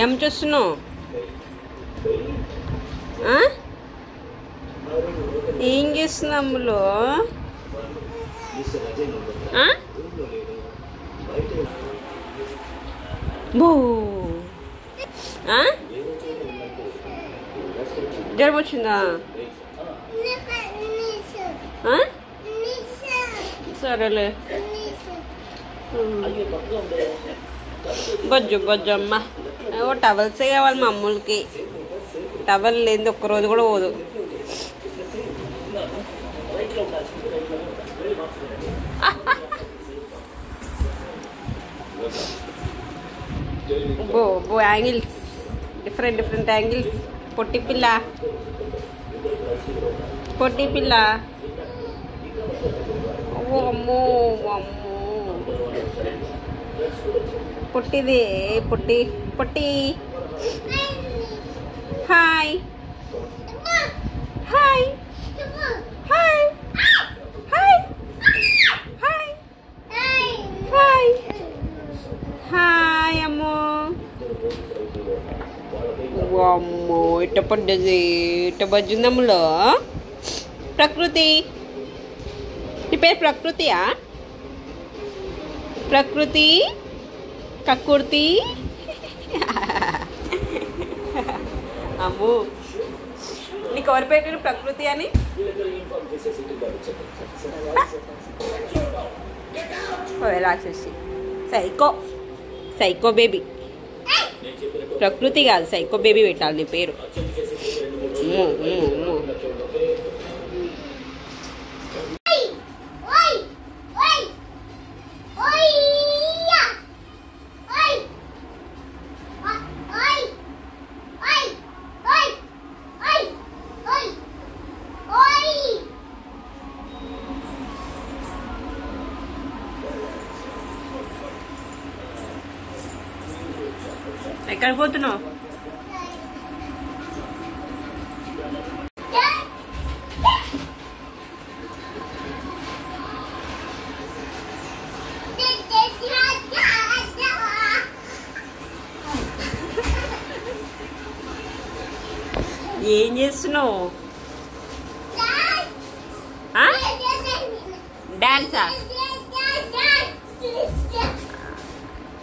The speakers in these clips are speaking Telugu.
ఏం చూస్తున్నావు? ఏం చేస్తున్నావు అమ్ములు? బో జ్వరం వచ్చిందా? సరేలే. బొజ్జు బొజ్జమ్మ టవల్సే కావాలి మా అమ్ములకి. టవల్ లేని ఒక్కరోజు కూడా పోదు. బో బో యాంగిల్స్, డిఫరెంట్ డిఫరెంట్ యాంగిల్స్. పొట్టి పిల్ల పొట్టి పిల్ల. అమ్మో అమ్మో పొట్టిది పొట్టి పొట్టి. Hi hi hi hi hi hi hi అమ్మో. అమ్మో ఇట్ట పడ్డది, ఇట్ట బజ్జుందమ్ములో. ప్రకృతి, నీ పేరు ప్రకృతియా? ప్రకృతి కక్కుర్తి. అమ్మో నీకు ఎవరు పెట్టారు ప్రకృతి అని? రాక్షసి సైకో, సైకో బేబీ. ప్రకృతి కాదు, సైకో బేబీ పెట్టాలి నీ పేరు. ఎక్కడ పోతున్నావు? ఏం చేస్తున్నావు? డాన్సా?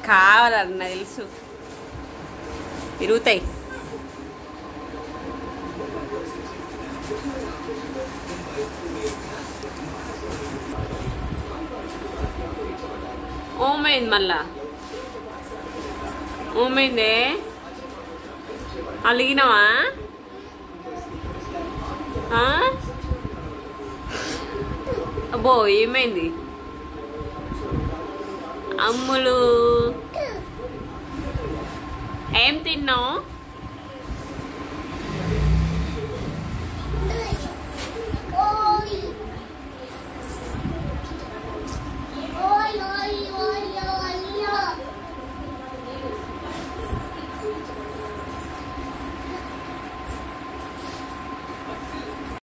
కావాలన్న తెలుసు, తిరుగుతాయి. ఓమైంది మళ్ళా, ఓమైందే. అలిగినావా? అబ్బో ఏమైంది? అమ్ములు ఏం తిన్నావు?